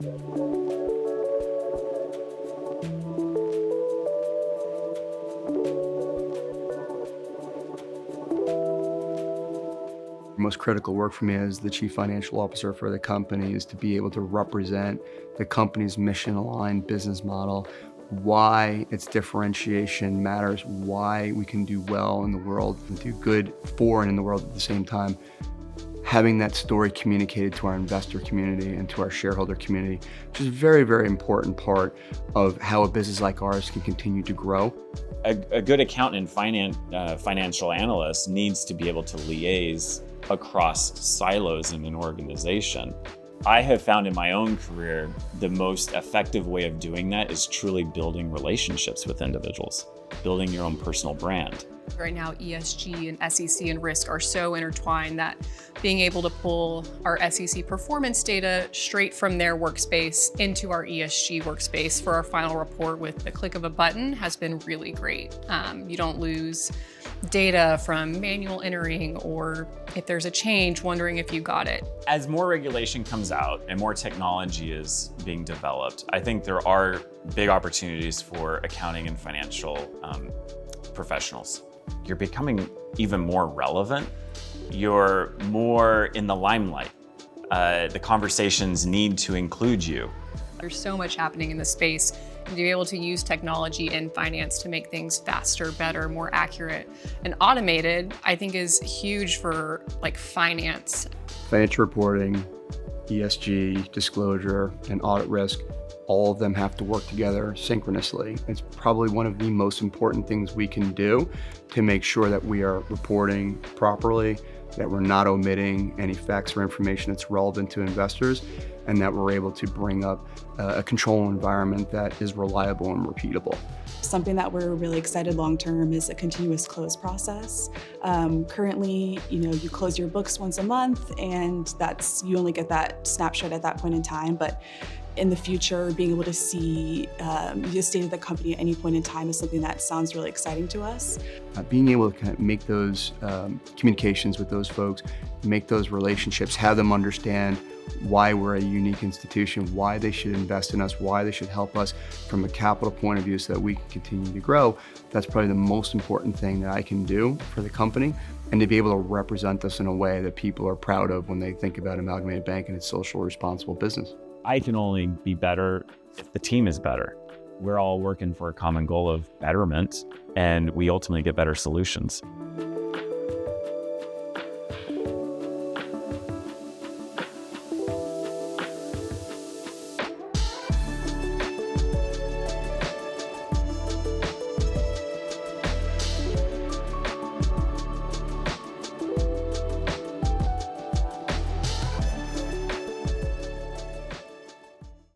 Most critical work for me as the chief financial officer for the company is to be able to represent the company's mission-aligned business model, why its differentiation matters, why we can do well in the world and do good for and in the world at the same time. Having that story communicated to our investor community and to our shareholder community, which is a very, very important part of how a business like ours can continue to grow. A good accountant and financial analyst needs to be able to liaise across silos in an organization. I have found in my own career, the most effective way of doing that is truly building relationships with individuals, building your own personal brand. Right now, ESG and SEC and risk are so intertwined that being able to pull our SEC performance data straight from their workspace into our ESG workspace for our final report with the click of a button has been really great. You don't lose data from manual entering, or if there's a change, wondering if you got it. As more regulation comes out and more technology is being developed, I think there are big opportunities for accounting and financial professionals. You're becoming even more relevant. You're more in the limelight. The conversations need to include you. There's so much happening in the space. And to be able to use technology in finance to make things faster, better, more accurate, and automated, I think is huge for finance. Financial reporting, ESG, disclosure, and audit risk, all of them have to work together synchronously. It's probably one of the most important things we can do to make sure that we are reporting properly, that we're not omitting any facts or information that's relevant to investors, and that we're able to bring up a control environment that is reliable and repeatable. Something that we're really excited long-term is a continuous close process. Currently, you close your books once a month, and you only get that snapshot at that point in time. But in the future, being able to see the state of the company at any point in time is something that sounds really exciting to us. Being able to kind of make those communications with those folks, make those relationships, have them understand why we're a unique institution, why they should invest in us, why they should help us from a capital point of view so that we can continue to grow. That's probably the most important thing that I can do for the company, and to be able to represent us in a way that people are proud of when they think about Amalgamated Bank and its social responsible business. I can only be better if the team is better. We're all working for a common goal of betterment, and we ultimately get better solutions.